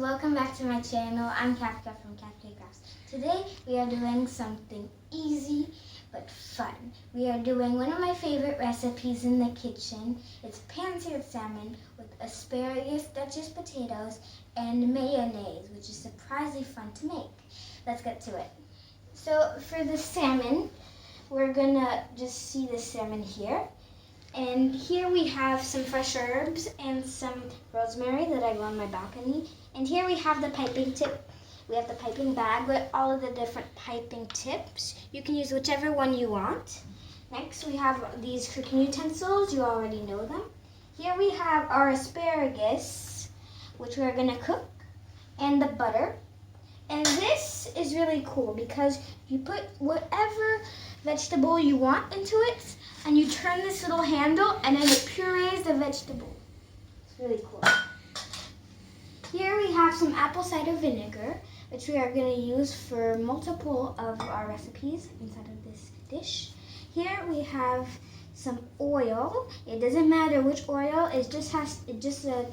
welcome back to my channel. I'm Kafka from Kafka Crafts. Today we are doing something easy but fun. We are doing one of my favorite recipes in the kitchen. It's pan-seared salmon with asparagus, Duchess potatoes, and mayonnaise, which is surprisingly fun to make. Let's get to it. So for the salmon, we're gonna just see the salmon here. And here we have some fresh herbs and some rosemary that I grow on my balcony. And here we have the piping tip. We have the piping bag with all of the different piping tips. You can use whichever one you want. Next we have these cooking utensils. You already know them. Here we have our asparagus, which we're gonna cook, and the butter. And this is really cool because you put whatever vegetable you want into it, and you turn this little handle and then it purees the vegetable. It's really cool. Here we have some apple cider vinegar, which we are going to use for multiple of our recipes inside of this dish. Here we have some oil. It doesn't matter which oil, it just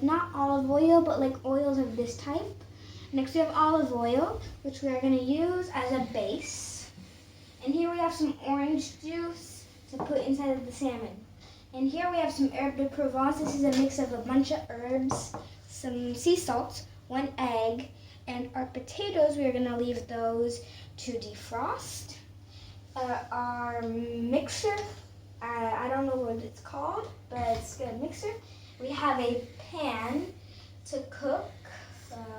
not olive oil, but like oils of this type. Next we have olive oil, which we are going to use as a base. And here we have some orange juice to put inside of the salmon. And here we have some herbe de Provence. This is a mix of a bunch of herbs, some sea salt, 1 egg, and our potatoes, we're gonna leave those to defrost. Our mixer, I don't know what it's called, but it's a mixer. We have a pan to cook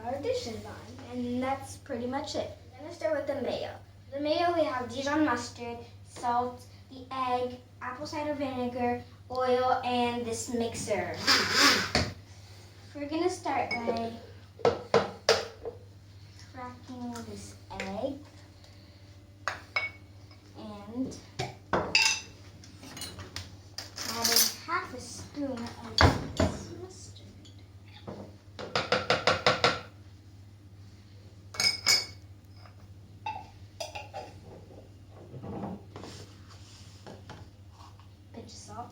our dishes on, and that's pretty much it. I'm gonna start with the mayo. The mayo, we have Dijon mustard, salt, the egg, apple cider vinegar, oil, and this mixer. We're gonna start by cracking this egg and adding half a spoon of this mustard. Pinch of salt.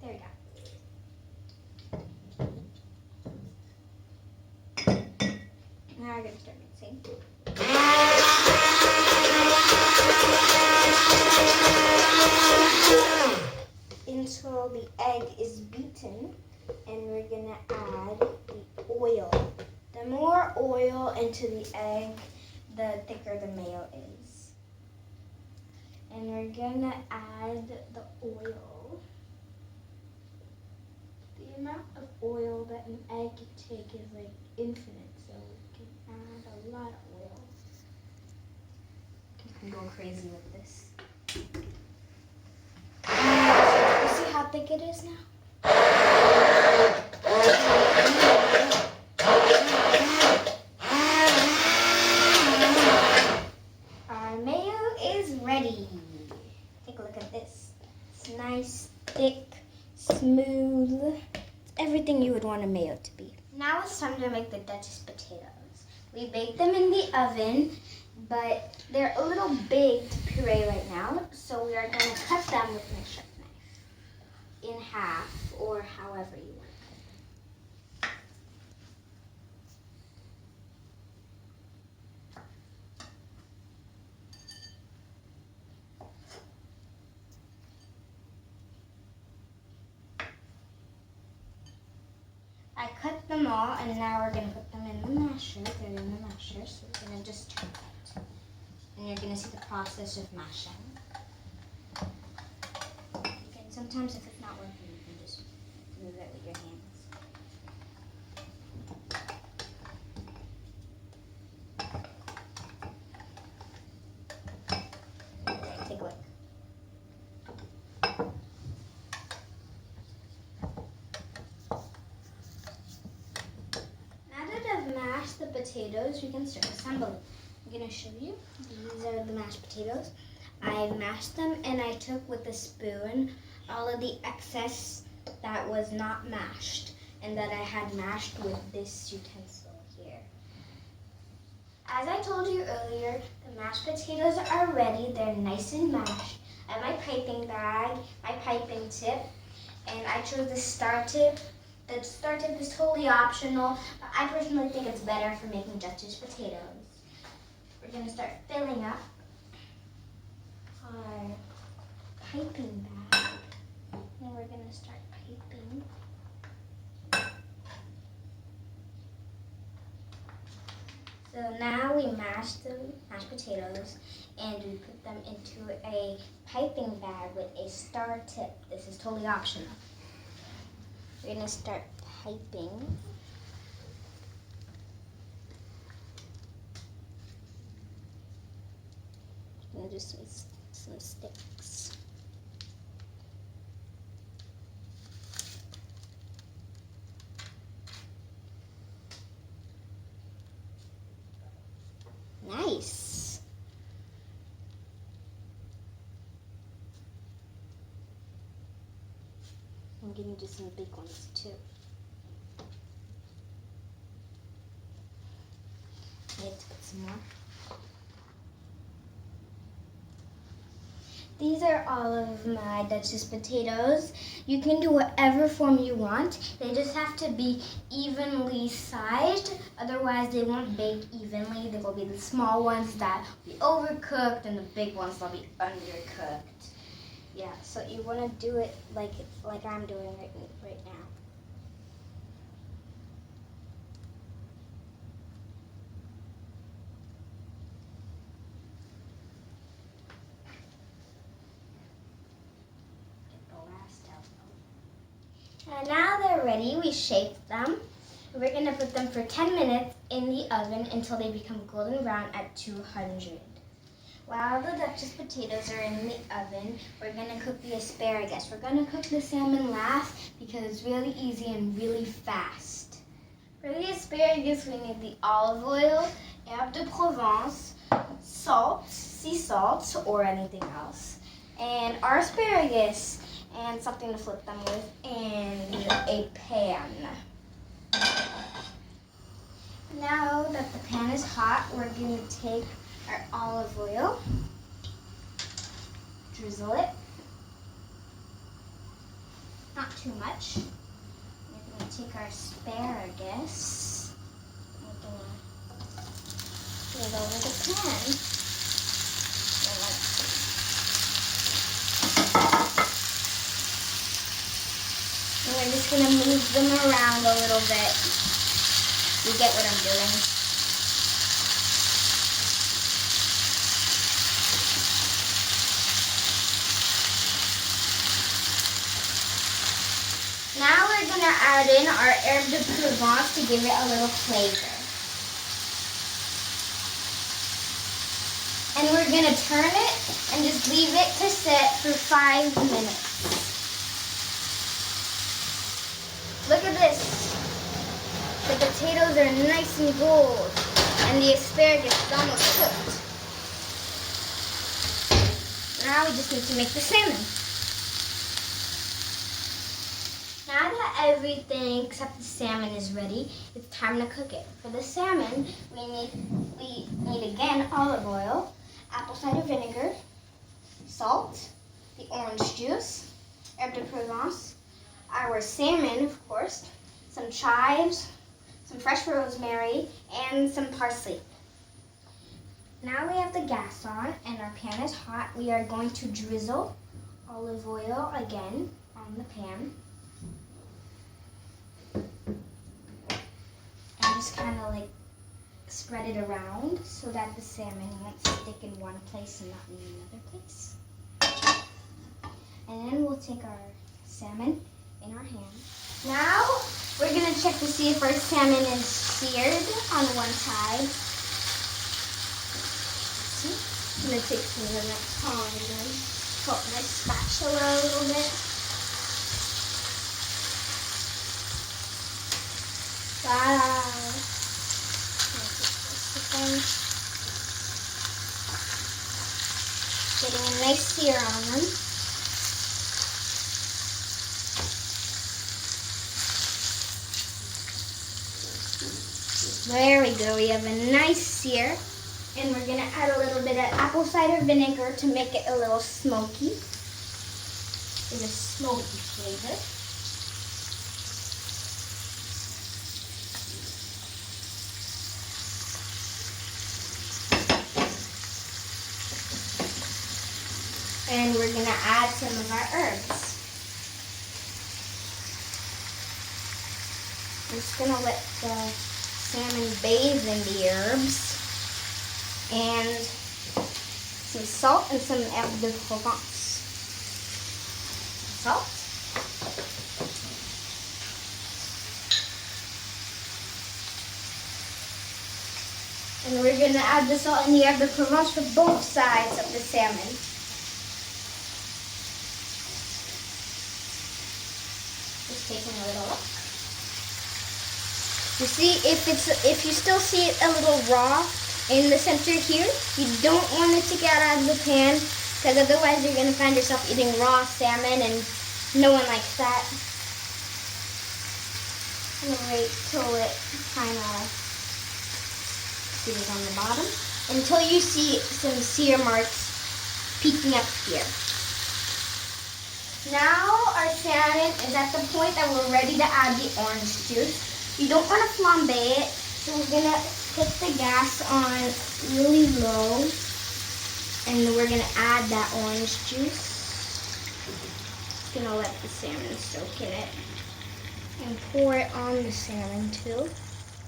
There you go. Now we're going to start mixing. Until the egg is beaten, and we're going to add the oil. The more oil into the egg, the thicker the mayo is. And we're going to add the oil. The amount of oil that an egg can take is like infinite, so we can add a lot of oil. You can go crazy with this. You see how thick it is now? Our mayo is ready. Take a look at this. It's nice, thick, smooth. Everything you would want a mayo to be. Now it's time to make the Duchess potatoes. We bake them in the oven, but they're a little big to puree right now, so we are going to cut them with my sharp knife in half, or however you want to cut them. I cut them all, and now we're going to put them in the masher. They're in the masher, so we're going to just turn it. And you're going to see the process of mashing. You can, sometimes if it's not working, you can just move it with your hands. Okay, take a look. The potatoes, we can start assembling. I'm going to show you. These are the mashed potatoes. I mashed them, and I took with a spoon all of the excess that was not mashed and that I had mashed with this utensil here. As I told you earlier, the mashed potatoes are ready. They're nice and mashed. I have my piping bag, my piping tip, and I chose the star tip. The star tip is totally optional, but I personally think it's better for making Duchess potatoes. We're going to start filling up our piping bag, and we're going to start piping. So now we mash the mashed potatoes and we put them into a piping bag with a star tip. This is totally optional. We're going to start piping. I'm going to do some sticks. Nice. I'm going to do some big ones too. Need to put some more. These are all of my Duchess potatoes. You can do whatever form you want. They just have to be evenly sized. Otherwise, they won't bake evenly. There will be the small ones that will be overcooked and the big ones that will be undercooked. Yeah, so you want to do it like I'm doing right now. And now they're ready. We shaped them. We're going to put them for 10 minutes in the oven until they become golden brown at 200. While the Duchess potatoes are in the oven, we're going to cook the asparagus. We're going to cook the salmon last because it's really easy and really fast. For the asparagus, we need the olive oil, herbe de Provence, salt, sea salt, or anything else, and our asparagus, and something to flip them with, and a pan. Now that the pan is hot, we're going to take our olive oil, drizzle it, not too much. We're going to take our asparagus, we're going to put it over the pan. And we're just going to move them around a little bit. You get what I'm doing. Now we're going to add in our herbe de Provence to give it a little flavor. And we're going to turn it and just leave it to sit for 5 minutes. Look at this. The potatoes are nice and gold, and the asparagus is almost cooked. Now we just need to make the salmon. Now that everything except the salmon is ready, it's time to cook it. For the salmon, we need again olive oil, apple cider vinegar, salt, the orange juice, herbe de Provence, our salmon, of course, some chives, some fresh rosemary, and some parsley. Now we have the gas on and our pan is hot. We are going to drizzle olive oil again on the pan. And just kind of like spread it around so that the salmon won't stick in one place and not in another place. And then we'll take our salmon in our hand. Now we're going to check to see if our salmon is seared on one side. See? I'm going to take some of that tongs and put my spatula a little bit. Wow. Getting a nice sear on them. There we go. We have a nice sear. And we're gonna add a little bit of apple cider vinegar to make it a little smoky. It's a smoky flavor. And we're gonna add some of our herbs. I'm just gonna let the salmon bathe in the herbs. And some salt and some herbe de Provence. Salt. And we're gonna add the salt and the herbe de Provence for both sides of the salmon. Just taking a little look. You see, if you still see it a little raw in the center here, you don't want it to get out of the pan, because otherwise you're going to find yourself eating raw salmon, and no one likes that. I'm going to wait till it kind of sears on the bottom, until you see some sear marks peeking up here. Now our salmon is at the point that we're ready to add the orange juice. You don't want to flambe it, so we're going to put the gas on really low, and we're going to add that orange juice. Just going to let the salmon soak in it, and pour it on the salmon too.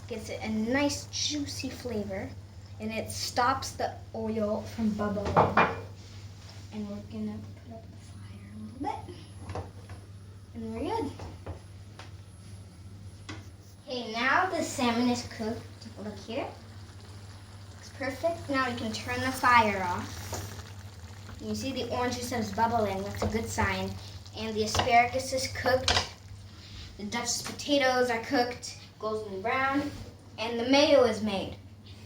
Gives it a nice juicy flavor, and it stops the oil from bubbling. And we're going to put up the fire a little bit, and we're good. Okay, now the salmon is cooked. Take a look here. Looks perfect. Now we can turn the fire off. You see the orange juice is bubbling. That's a good sign. And the asparagus is cooked. The Duchess potatoes are cooked, golden brown, and the mayo is made.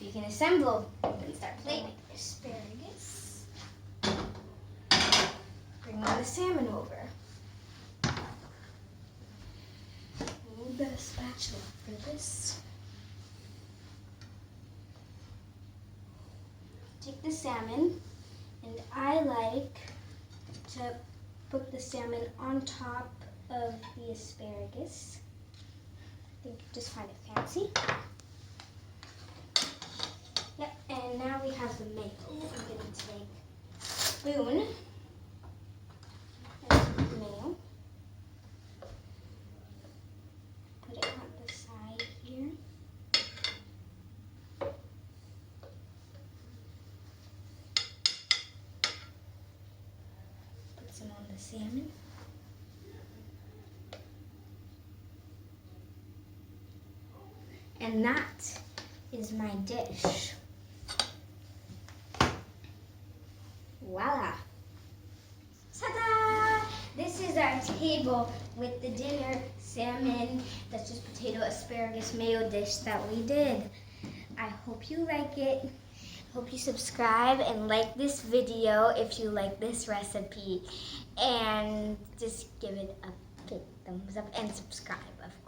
You can assemble and start plating. Asparagus. Bring on the salmon over. The spatula for this. Take the salmon, and I like to put the salmon on top of the asparagus. I think you just find it fancy. Yep, and now we have the mayo. I'm going to take a spoon and some mayo. Put it on the side here. Put some on the salmon. And that is my dish. Voila! Ta-da! This is our table with the dinner salmon, Duchess potato, asparagus, mayo dish that we did. I hope you like it. Hope you subscribe and like this video if you like this recipe. And just give it a big thumbs up and subscribe, of